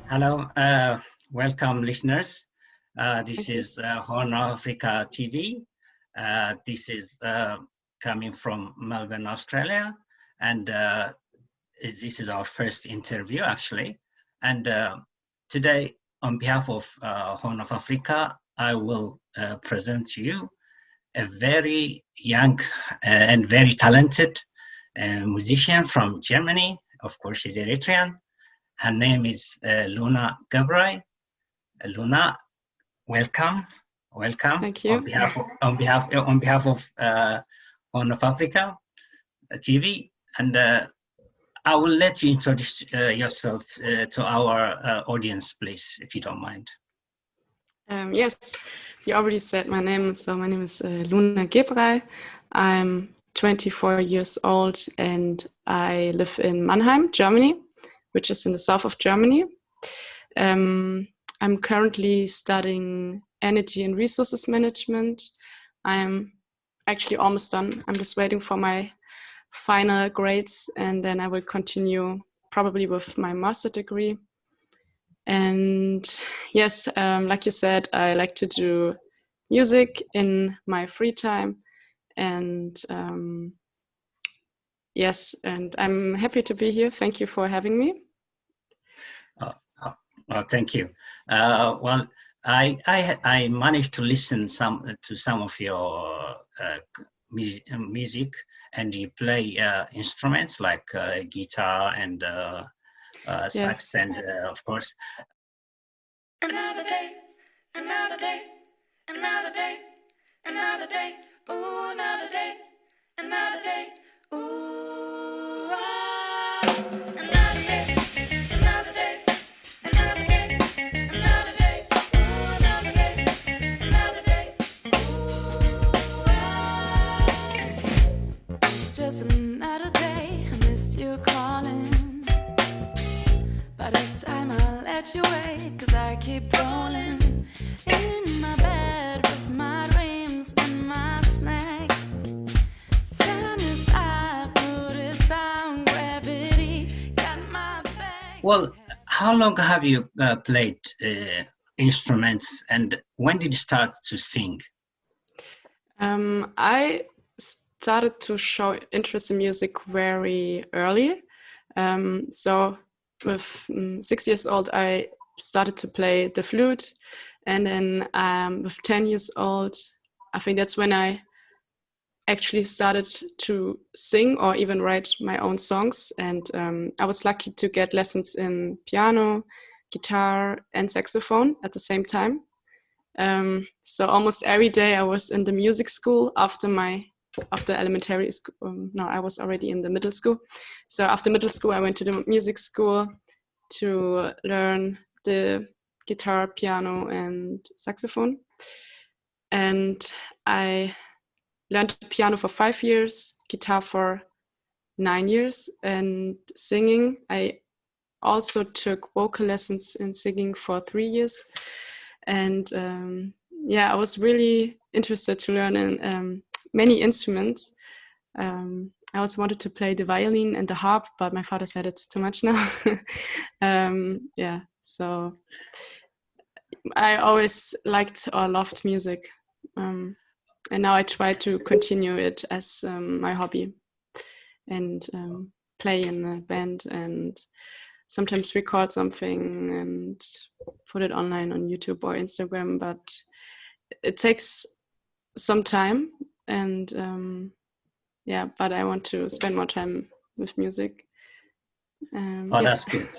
Hello, welcome listeners. This Thank you. is HoA Africa TV. This is coming from Melbourne, Australia, and this is our first interview actually. And today, on behalf of Horn of Africa, I will present to you a very young and very talented musician from Germany. Of course, she's Eritrean. Her name is Luna Ghebrai. Luna, welcome, welcome Thank you. on behalf of Horn of Africa TV, and I will let you introduce yourself to our audience, please, if you don't mind. Yes, you already said my name. So my name is Luna Ghebrai. I'm 24 years old and I live in Mannheim, Germany, which is in the south of Germany. I'm currently studying energy and resources management. I'm actually almost done. I'm just waiting for my final grades and then I will continue probably with my master degree. And yes, like you said, I like to do music in my free time. And yes, and I'm happy to be here. Thank you for having me. Thank you. Well, I managed to listen to some of your music, and you play instruments like guitar and sax, and of course. Another day, another day, another day, another day, ooh, another day, another day, ooh, ah. Another day, another day, another day, another day, ooh, another day, another day, ooh, ah. It's just another day, I missed you calling, but this time I'll let you wait, 'cause I keep rolling in my bed with my dreams and my snacks. Sun is up, mood is down, gravity got my back. Well, how long have you played instruments, and when did you start to sing? I started to show interest in music very early. So with 6 years old, I started to play the flute. And then with 10 years old, I think that's when I actually started to sing or even write my own songs. And I was lucky to get lessons in piano, guitar, and saxophone at the same time. So almost every day I was in the music school after elementary school. No, I was already in the middle school. So after middle school, I went to the music school to learn the guitar, piano, and saxophone. And I learned piano for 5 years, guitar for 9 years, and singing. I also took vocal lessons in singing for 3 years. And yeah, I was really interested to learn in many instruments. I also wanted to play the violin and the harp, but my father said it's too much now. Yeah, so I always liked or loved music. And now I try to continue it as my hobby and play in a band and sometimes record something and put it online on YouTube or Instagram, but it takes some time and yeah, but I want to spend more time with music. That's good.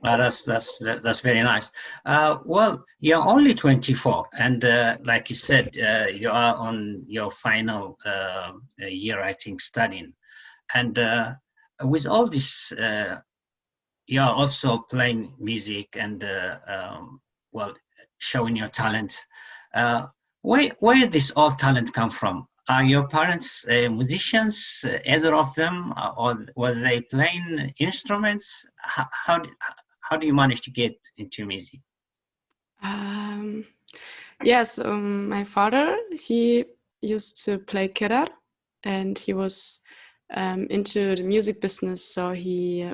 That's very nice. Well, you're only 24, and like you said, you are on your final year, I think, studying. And with all this, you are also playing music and well, showing your talent. Where did this all talent come from? Are your parents musicians, either of them, or were they playing instruments? How do you manage to get into music? Yes, my father, he used to play kirar, and he was into the music business. So he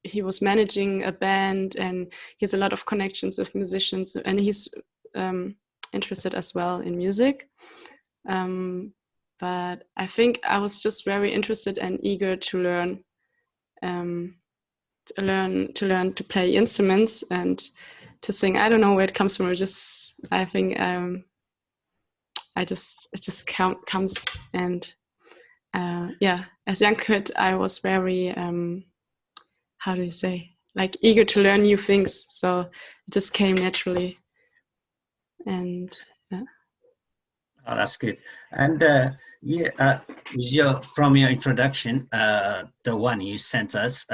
he was managing a band, and he has a lot of connections with musicians, and he's interested as well in music. But I think I was just very interested and eager to learn to play instruments and to sing. I don't know where it comes from. I think it just comes. And yeah, as a young kid, I was very how do you say, like, eager to learn new things. So it just came naturally. And yeah. Oh, that's good. And from your introduction, the one you sent us,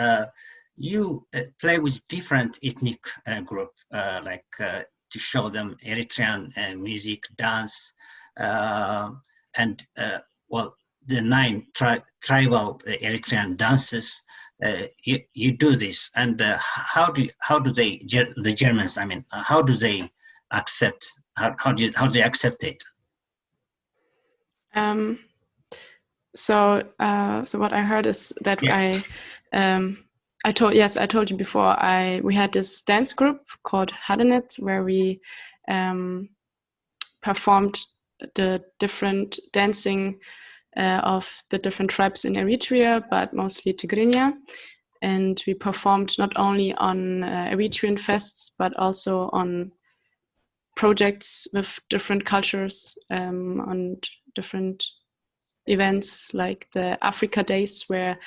you play with different ethnic group, to show them Eritrean music, dance, and well, the 9 tribal Eritrean dances. You do this, and how do they, the Germans? I mean, how do they accept? How do they accept it? So what I heard is that I told you before, we had this dance group called Hadenet, where we performed the different dancing of the different tribes in Eritrea, but mostly Tigrinya. And we performed not only on Eritrean fests, but also on projects with different cultures, on different events like the Africa Days, where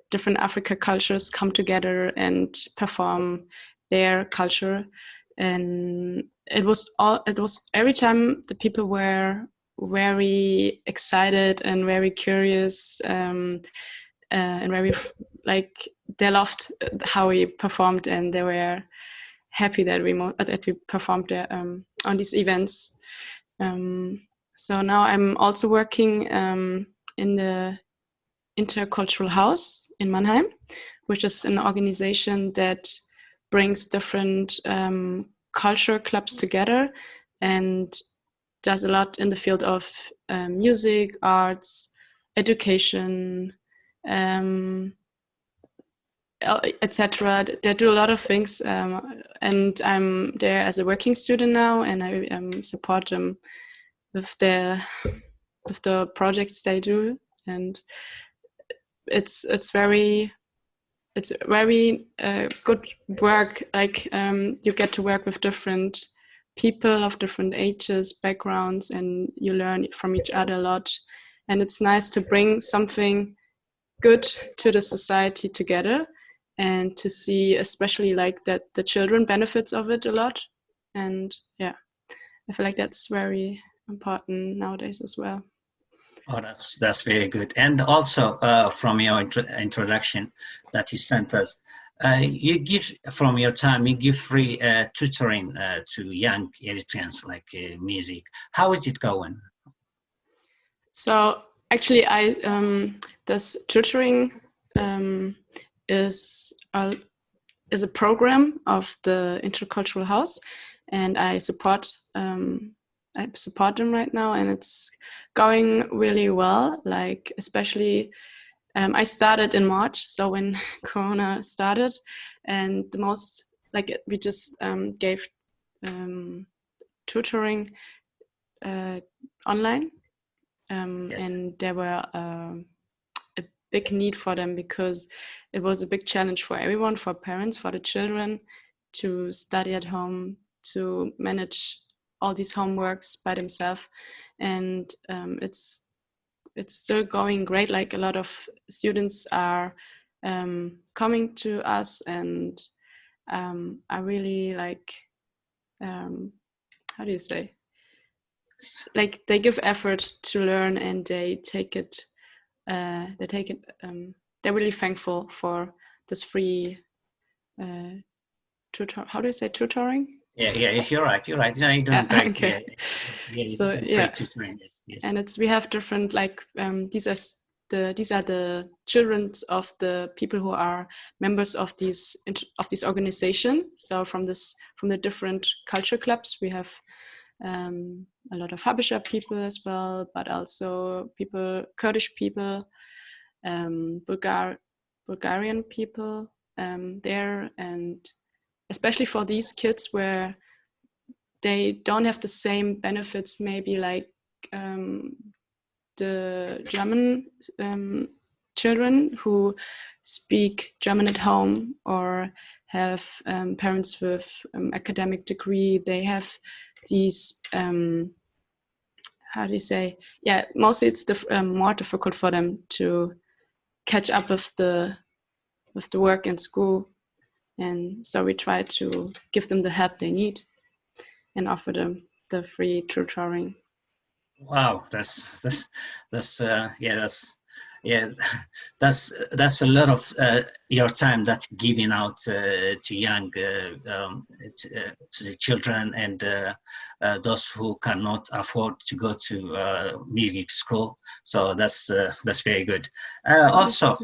different Africa cultures come together and perform their culture. And it was every time the people were very excited and very curious, and very, like, they loved how we performed, and they were happy that we performed there, on these events. So now I'm also working in the Intercultural House in Mannheim, which is an organization that brings different culture clubs together and does a lot in the field of music, arts, education, etc. They do a lot of things, and I'm there as a working student now, and I support them with the projects they do. And it's very good work. Like, you get to work with different people of different ages, backgrounds, and you learn from each other a lot. And it's nice to bring something good to the society together, and to see, especially, like, that the children benefits of it a lot. And yeah, I feel like that's very important nowadays as well. Oh, that's very good. And also, from your introduction that you sent us, you give, from your time, you give free tutoring to young Eritreans, like music. How is it going? So actually, this tutoring is a program of the Intercultural House, and I support them right now, and it's going really well. Like, especially, I started in March, so when Corona started, and the most, like, we just gave tutoring online, yes. And there were a big need for them, because it was a big challenge for everyone, for parents, for the children, to study at home, to manage all these homeworks by themselves. And it's still going great. Like, a lot of students are coming to us, and I really like, how do you say, like, they give effort to learn, and they take it they're really thankful for this free how do you say, tutoring? Yeah, if you're right. No, you're doing great. Okay. So yeah, tutoring, yes. And we have different, like, these are the children of the people who are members of this organization. So from the different culture clubs, we have a lot of Habesha people as well, but also Kurdish people, Bulgarian people, there, and especially for these kids where they don't have the same benefits, maybe like the German children who speak German at home or have parents with academic degree. They have these, how do you say? Yeah, mostly it's more difficult for them to catch up with the work and school, and so we try to give them the help they need and offer them the free tutoring. Wow, that's that's a lot of your time that's giving out to young to the children and those who cannot afford to go to music school. So that's very good. Also,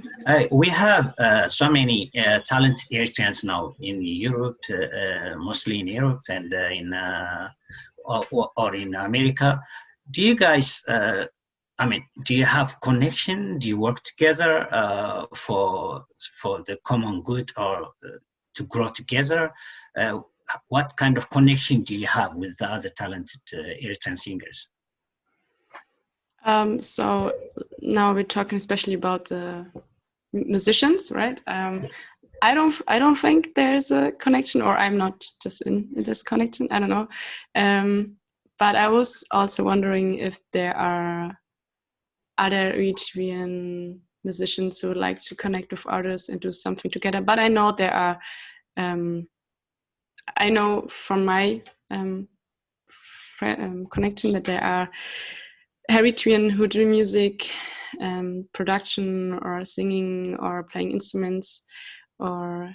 we have so many talented Eritreans now in Europe, mostly in Europe and in or in America. Do you guys? Do you have connection? Do you work together for the common good or to grow together? What kind of connection do you have with the other talented Eritrean singers? So now we're talking especially about the musicians, right? I don't think there's a connection, or I'm not just in this connection. I don't know. But I was also wondering if there are other Eritrean musicians who would like to connect with others and do something together. But I know there are, I know from my connection that there are Eritrean who do music, production or singing or playing instruments, or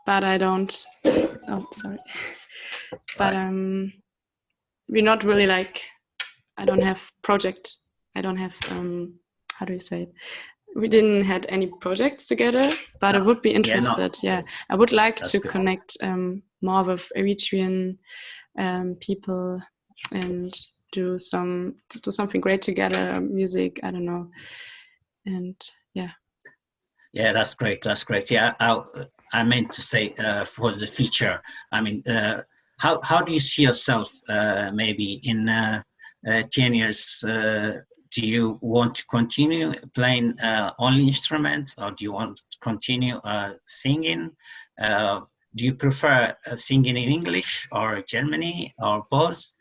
but I don't, oh, sorry. But we're not really like, I don't have project. I don't have, how do you say it? We didn't had any projects together, but I would be interested. I would like to connect more with Eritrean people and do something great together, music, I don't know. And yeah, that's great. Yeah, I meant to say for the future. I mean, how do you see yourself maybe in 10 years? Do you want to continue playing only instruments, or do you want to continue singing? Do you prefer singing in English or Germany or both?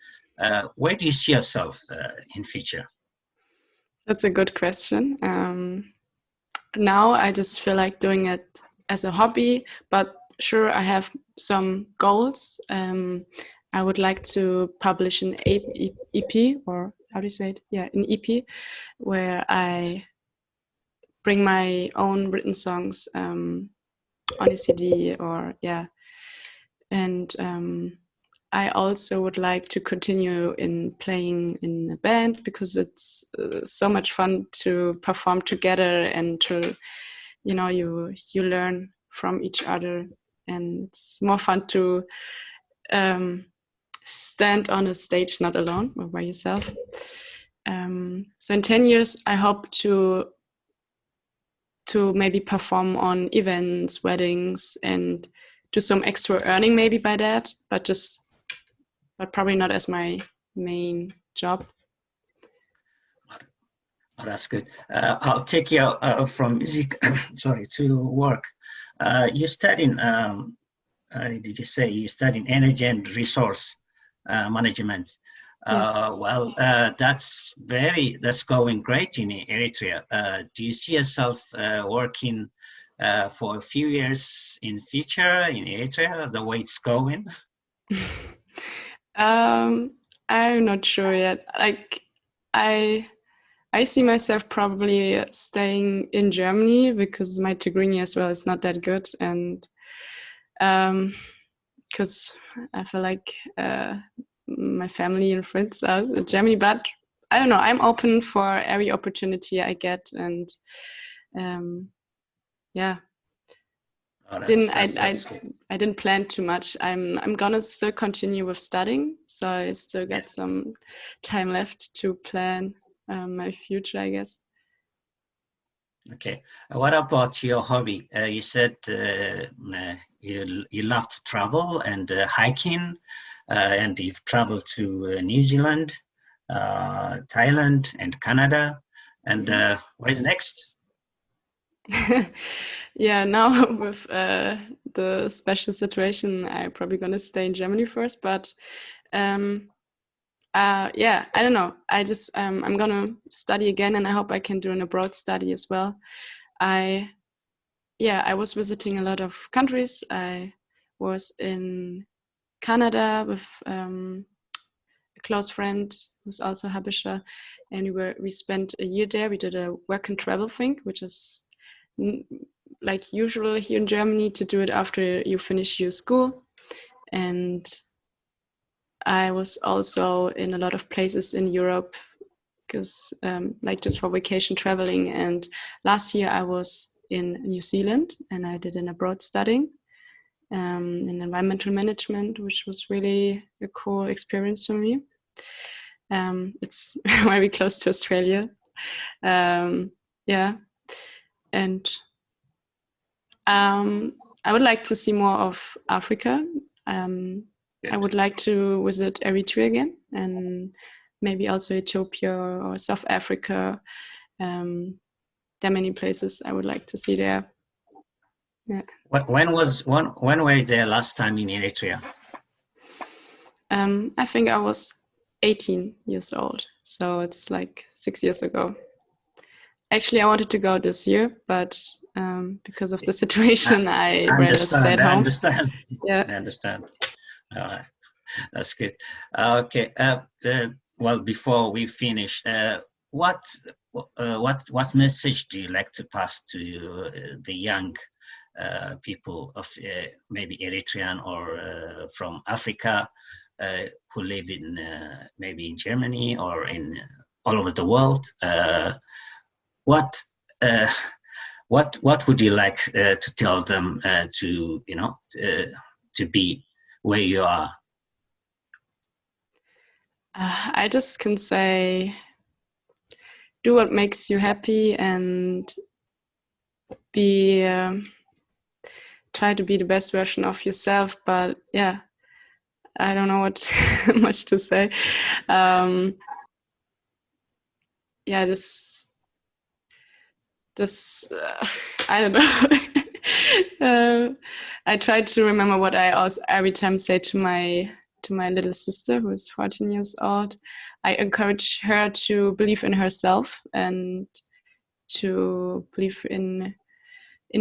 Where do you see yourself in future? That's a good question. Now I just feel like doing it as a hobby, but sure, I have some goals. I would like to publish an EP, or how do you say it? Yeah, an EP, where I bring my own written songs on a CD, or and I also would like to continue in playing in a band, because it's so much fun to perform together and to, you learn from each other, and it's more fun to stand on a stage, not alone or by yourself. So in 10 years, I hope to maybe perform on events, weddings, and do some extra earning maybe by that, but probably not as my main job. Oh, that's good. I'll take you from music, sorry, to work. You studying, did you say you studying energy and resource management? Yes. Well, that's going great in Eritrea. Do you see yourself working for a few years in future in Eritrea, the way it's going? I'm not sure yet. Like, I see myself probably staying in Germany, because my degree as well is not that good, and because I feel like my family and friends are in Germany, but I don't know, I'm open for every opportunity I get, and I didn't plan too much. I'm gonna still continue with studying, so I still got some time left to plan my future, I guess. Okay. What about your hobby? You said you love to travel and hiking, and you've traveled to New Zealand, Thailand, and Canada. And where's next? Yeah, now with the special situation, I'm probably gonna stay in Germany first. But yeah, I don't know. I just I'm gonna study again, and I hope I can do an abroad study as well. I was visiting a lot of countries. I was in Canada with a close friend who's also Habesha, and we spent a year there. We did a work and travel thing, which is like usual here in Germany to do it after you finish your school. And I was also in a lot of places in Europe because like just for vacation traveling. And last year I was in New Zealand and I did an abroad studying in environmental management, which was really a cool experience for me. It's very close to Australia. Yeah. And I would like to see more of Africa. I would like to visit Eritrea again and maybe also Ethiopia or South Africa. There are many places I would like to see there. Yeah. When were you there last time in Eritrea? I think I was 18 years old, so it's like 6 years ago. Actually, I wanted to go this year, but because of the situation, I rather stayed home. I understand. Yeah, I understand. All right, that's good. Okay. Well, before we finish, what message do you like to pass to the young people of maybe Eritrean or from Africa who live in maybe in Germany or in all over the world? What would you like to tell them to to be where you are? I just can say, do what makes you happy and be try to be the best version of yourself. But yeah, I don't know what much to say. Yeah, this I don't know. I try to remember what I also every time say to my little sister who is 14 years old. I encourage her to believe in herself and to believe in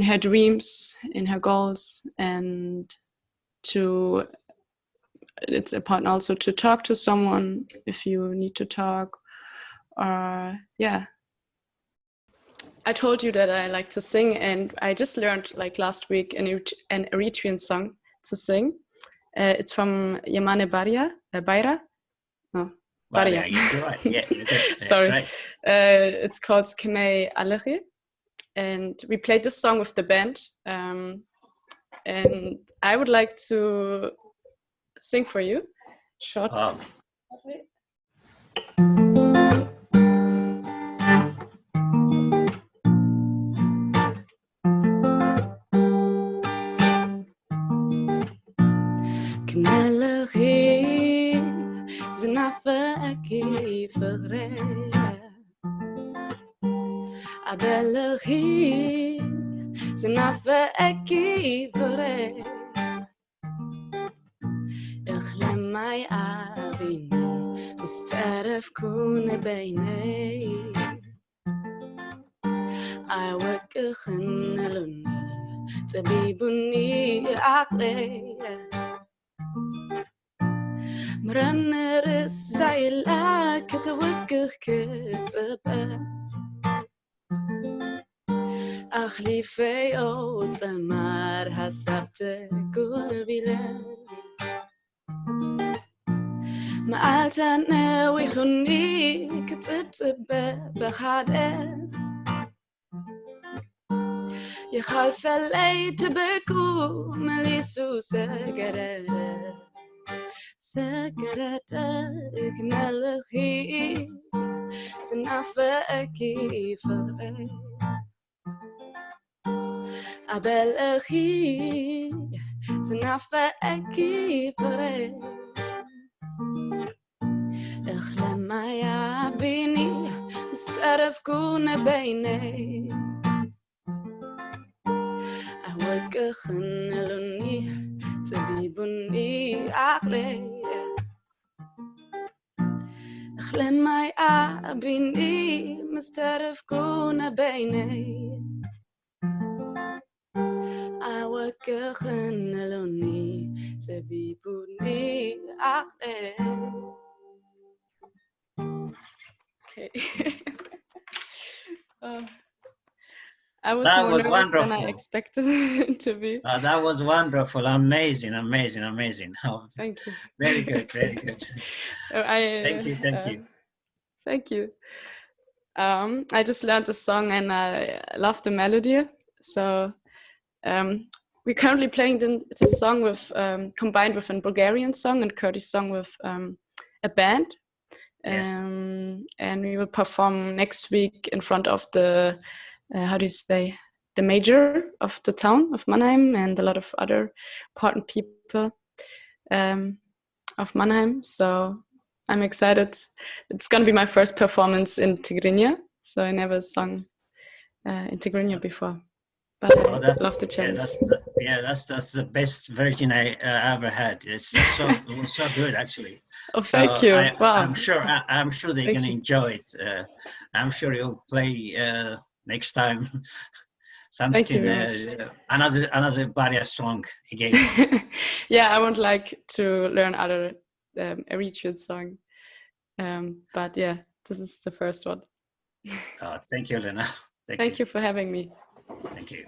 her dreams, in her goals, and it's important also to talk to someone if you need to talk. Yeah. I told you that I like to sing, and I just learned like last week an Eritrean song to sing. It's from Yamane Baira. No, Baria. Yes, you're right. Yeah, Sorry. Right. It's called Skeme Alechi, and we played this song with the band. And I would like to sing for you. Short. اخلماي عابيني مستعرف كون بيني عوك خنلني طبيبني عقلي مرن رسعي لك توجه كتبه أخلي في أو تمار حسبت قربي ما أتنا ويخني كتبت بخاده يخالف اللي تبكو مليسو سكرت كنلخي سنعفاكي فرقي Abelehi Zinafa Ekipere Echlemaya Bini Mstaref Gune Beine Awakachan Eloni Tabibuni Akle Echlemaya Bini Mstaref Gune Beine Awakachan Eloni Tabibuni Akle. Okay. I was That more was nervous than I wonderful. expected it to be. That was wonderful, amazing, amazing, amazing. Oh, Thank you. very good, very good. Thank you, thank you. Thank you. I just learned the song and I love the melody. So we're currently playing the song with combined with a Bulgarian song and Kurdish song with a band. Yes. And we will perform next week in front of the the mayor of the town of Mannheim and a lot of other important people of Mannheim. So I'm excited. It's going to be my first performance in Tigrinya. So I never sung in Tigrinya before, but I love the challenge. That's the best version I ever had. It was so good, actually. Oh, thank you. Wow. I'm sure they're going to enjoy it. I'm sure you'll play next time something another barrier song again. Yeah, I would like to learn other Eritrean song, but yeah, this is the first one. Thank you, Luna. Thank you for having me. Thank you.